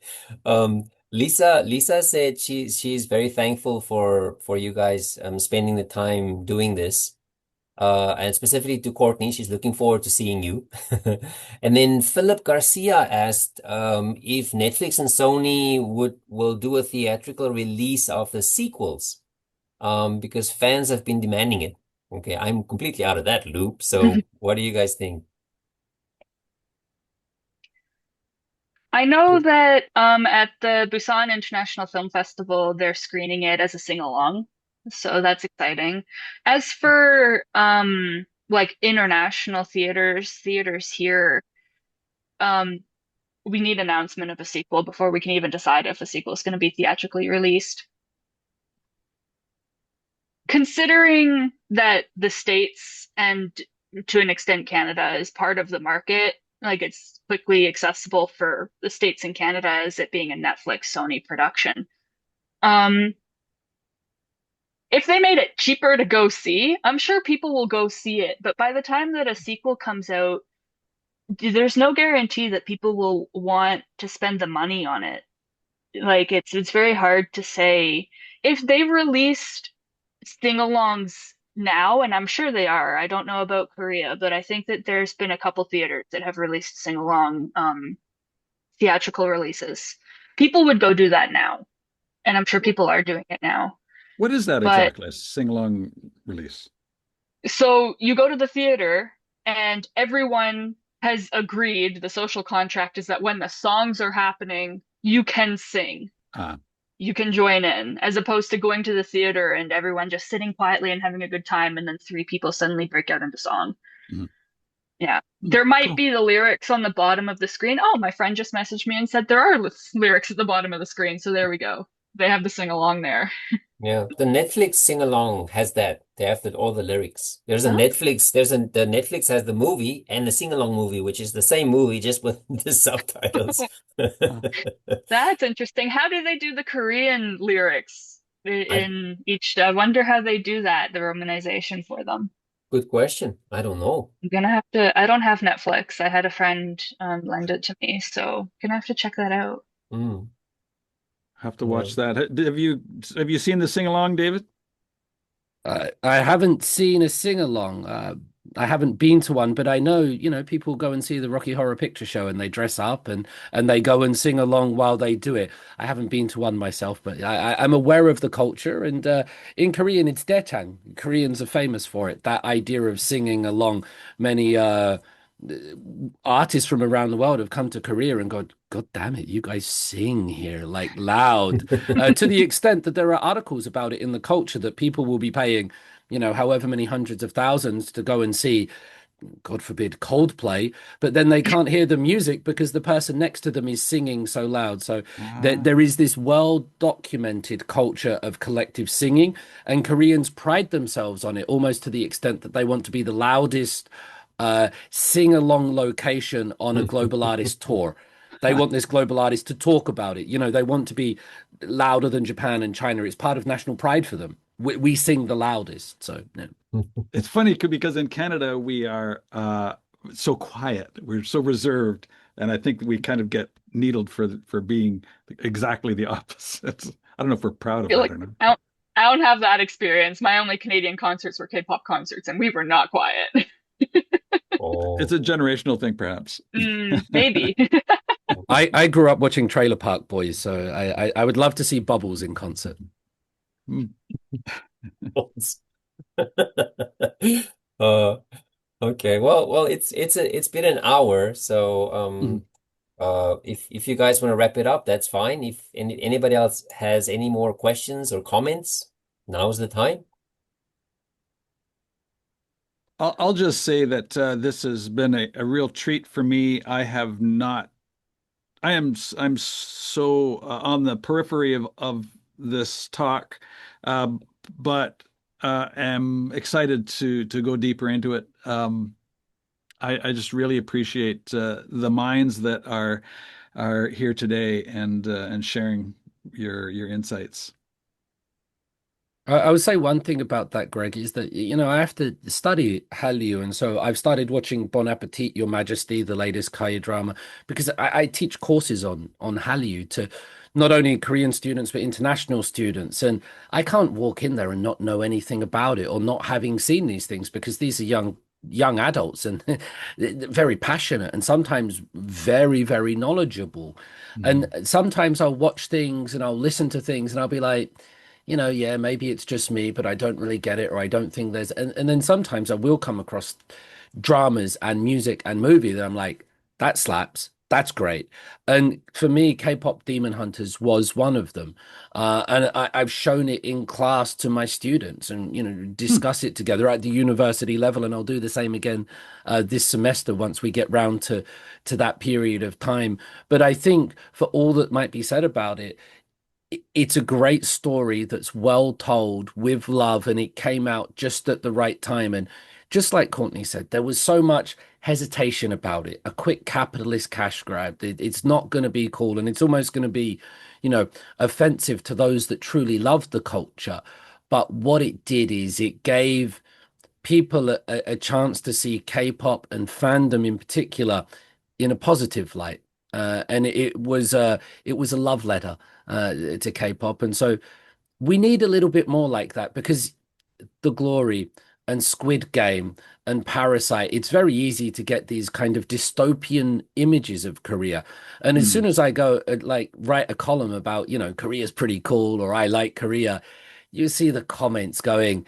Lisa said she's very thankful for you guys spending the time doing this. And specifically to Courtney, she's looking forward to seeing you. And then Philip Garcia asked if Netflix and Sony will do a theatrical release of the sequels, because fans have been demanding it. Okay, I'm completely out of that loop. So what do you guys think? I know that at the Busan International Film Festival, they're screening it as a sing-along, so that's exciting. As for like international theaters here, um, we need announcement of a sequel before we can even decide if a sequel is going to be theatrically released. Considering that the States and to an extent Canada is part of the market, like it's quickly accessible for the States and Canada as it being a Netflix Sony production. Um, if they made it cheaper to go see, I'm sure people will go see it. But by the time that a sequel comes out, there's no guarantee that people will want to spend the money on it. Like it's very hard to say if they released sing-alongs now, and I'm sure they are. I don't know about Korea, but I think that there's been a couple theaters that have released sing-along theatrical releases. People would go do that now, and I'm sure people are doing it now. What is that But exactly? A sing-along release? so you go to the theater, and everyone has agreed, the social contract is that when the songs are happening, you can sing. Ah, You can join in, as opposed to going to the theater and everyone just sitting quietly and having a good time, and then three people suddenly break out into song. mhm. Yeah. There might Cool. be the lyrics on the bottom of the screen. Oh, my friend just messaged me and said there are lyrics at the bottom of the screen, so there we go. They have the sing along there. Yeah, the Netflix sing along has that. They have all the lyrics. There's a Huh? Netflix. The Netflix has the movie and the sing along movie, which is the same movie just with the subtitles. That's interesting. How do they do the Korean lyrics I in each? I wonder how they do that, the romanization for them. Good question. I don't know. I'm gonna have to. I don't have Netflix. I had a friend lend it to me, so gonna have to check that out. Mm, Have to yeah. watch that. Have you seen the sing along, David? I haven't seen a sing along. I haven't been to one, but I know, people go and see the Rocky Horror Picture Show and they dress up and they go and sing along while they do it. I haven't been to one myself, but I'm aware of the culture. And in Korean, it's daechang. Koreans are famous for it. That idea of singing along. Many artists from around the world have come to Korea and gone, God damn it, you guys sing here like loud, to the extent that there are articles about it in the culture that people will be paying, however many hundreds of thousands to go and see, God forbid, Coldplay, but then they can't hear the music because the person next to them is singing so loud. So Ah. there is this well documented culture of collective singing, and Koreans pride themselves on it almost to the extent that they want to be the loudest sing along location on a global artist tour. They want this global artist to talk about it. They want to be louder than Japan and China. It's part of national pride for them. We sing the loudest. So, yeah. It's funny because in Canada we are so quiet. We're so reserved, and I think we kind of get needled for being exactly the opposite. I don't know if we're proud of Feel that like or not. I don't have that experience. My only Canadian concerts were K-pop concerts, and we were not quiet. It's Oh, a generational thing, perhaps. Maybe. I grew up watching Trailer Park Boys, so I would love to see Bubbles in concert. Hmm. uh, okay. Well, it's been an hour, so Mhm. if you guys want to wrap it up, that's fine. If anybody else has any more questions or comments, now's the time. I'll just say that this has been a real treat for me. I'm so on the periphery of this talk, uh, but am excited to go deeper into it. I just really appreciate the minds that are here today and sharing your insights. I would say one thing about that, Greg, is that, I have to study Hallyu. And so I've started watching Bon Appetit, Your Majesty, the latest K drama, because I teach courses on Hallyu to not only Korean students, but international students. And I can't walk in there and not know anything about it or not having seen these things because these are young adults and very passionate and sometimes very, very knowledgeable. And Mhm. sometimes I'll watch things and I'll listen to things and I'll be like, yeah, maybe it's just me, but I don't really get it, or I don't think and then sometimes I will come across dramas and music and movie that I'm like, that slaps, that's great. And for me, K-pop Demon Hunters was one of them. And I've shown it in class to my students and, Hmm. discuss it together at the university level. And I'll do the same again this semester once we get round to that period of time. But I think for all that might be said about it, it's a great story that's well told with love, and it came out just at the right time. And just like Courtney said, there was so much hesitation about it. A quick capitalist cash grab. It's not going to be cool, and it's almost going to be, offensive to those that truly love the culture. But what it did is it gave people a chance to see K-pop and fandom in particular in a positive light. And it was a love letter to K-pop, and so we need a little bit more like that because The Glory and Squid Game and Parasite, it's very easy to get these kind of dystopian images of Korea. And as soon Hmm. as I go like write a column about, Korea's pretty cool or I like Korea, you see the comments going,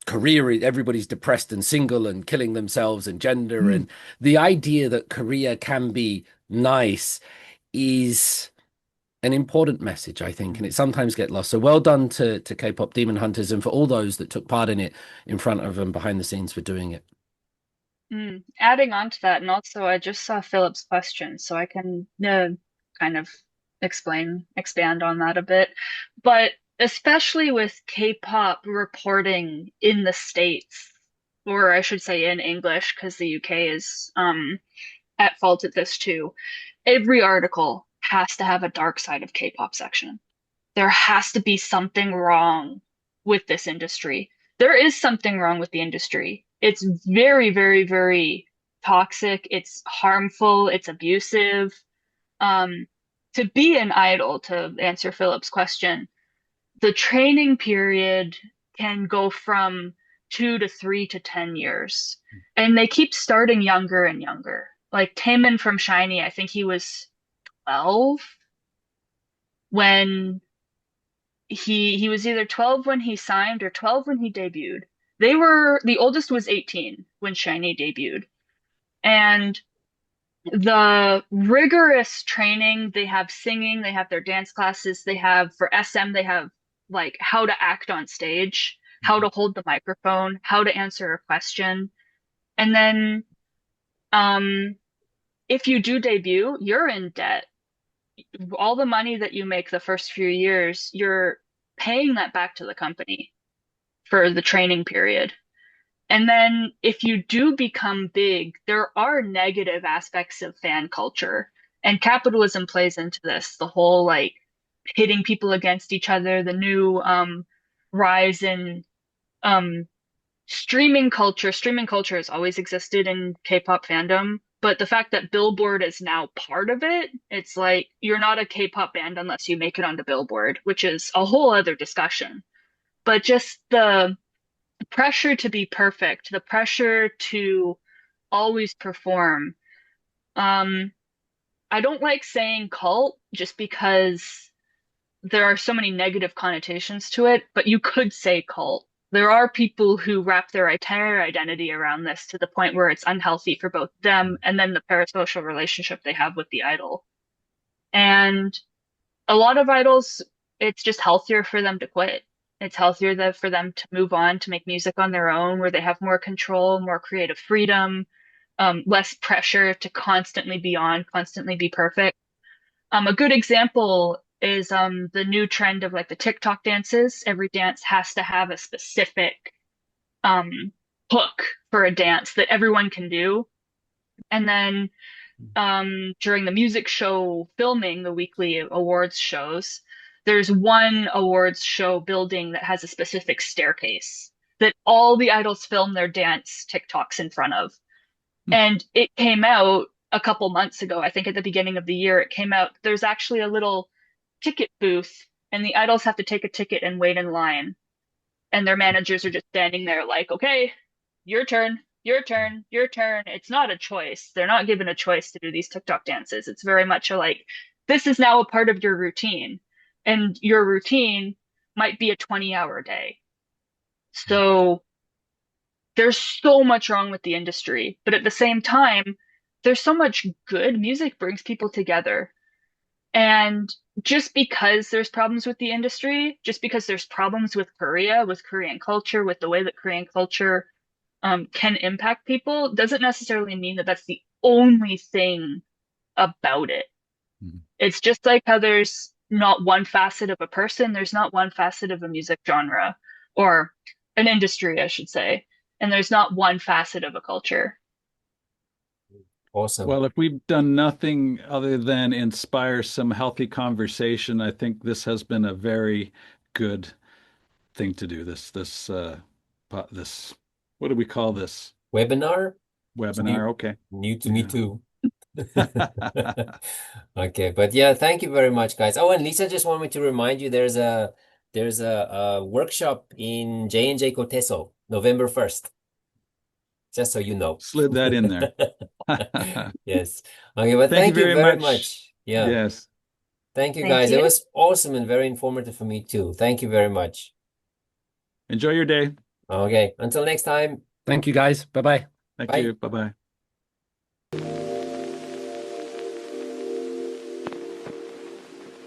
Korea, everybody's depressed and single and killing themselves and gender. Hmm. And the idea that Korea can be nice is an important message, I think, and it sometimes get lost. So well done to K-pop Demon Hunters and for all those that took part in it in front of and behind the scenes for doing it. Adding on to that, and also I just saw Philip's question, so I can kind of expand on that a bit. But especially with K-pop reporting in the States, or I should say in English, because the UK is at fault at this too. Every article has to have a dark side of K-pop section. There has to be something wrong with this industry. There is something wrong with the industry. It's very, very, very toxic. It's harmful. It's abusive. To be an idol, to answer Philip's question, the training period can go from 2 to 3 to 10 years. And they keep starting younger and younger. Like Taemin from SHINee, I think he was 12 when he was either 12 when he signed or 12 when he debuted. The oldest was 18 when SHINee debuted. And the rigorous training, they have singing, they have their dance classes, they have for SM, they have like how to act on stage, how to hold the microphone, how to answer a question. And then if you do debut, you're in debt. All the money that you make the first few years, you're paying that back to the company for the training period. And then if you do become big, there are negative aspects of fan culture. And capitalism plays into this, the whole like pitting people against each other, the new rise in streaming culture. Streaming culture has always existed in K-pop fandom, but the fact that Billboard is now part of it, it's like you're not a K-pop band unless you make it onto Billboard, which is a whole other discussion. But just the pressure to be perfect, the pressure to always perform. I don't like saying cult just because there are so many negative connotations to it, but you could say cult. There are people who wrap their entire identity around this to the point where it's unhealthy for both them and then the parasocial relationship they have with the idol. And a lot of idols, it's just healthier for them to quit. It's healthier for them to move on to make music on their own, where they have more control, more creative freedom, less pressure to constantly be on, constantly be perfect. A good example is the new trend of like the TikTok dances. Every dance has to have a specific hook for a dance that everyone can do. And then during the music show filming, the weekly awards shows, there's one awards show building that has a specific staircase that all the idols film their dance TikToks in front of. And it came out a couple months ago, I think at the beginning of the year, it came out. There's actually a little ticket booth, and the idols have to take a ticket and wait in line. And their managers are just standing there like, okay, your turn, your turn, your turn. It's not a choice. They're not given a choice to do these TikTok dances. It's very much a like, this is now a part of your routine. And your routine might be a 20-hour day. So there's so much wrong with the industry. But at the same time, there's so much good. Music brings people together. And just because there's problems with the industry, just because there's problems with Korea, with Korean culture, with the way that Korean culture can impact people, doesn't necessarily mean that that's the only thing about it. Mm-hmm. It's just like how there's not one facet of a person, there's not one facet of a music genre or an industry, I should say, and there's not one facet of a culture. Awesome. Well, if we've done nothing other than inspire some healthy conversation, I think this has been a very good thing to do. This what do we call this? Webinar? Webinar, okay. New to me too. Okay, but yeah, thank you very much, guys. Oh, and Lisa just wanted me to remind you there's a workshop in J&J KOTESOL, November 1st. Just so you know. Slid that in there. Yes. Okay, but thank you very much. Yeah. Yes. Thank you, guys. It was awesome and very informative for me too. Thank you very much. Enjoy your day. Okay. Until next time. Thank you, guys. Bye-bye. Thank you. Bye-bye.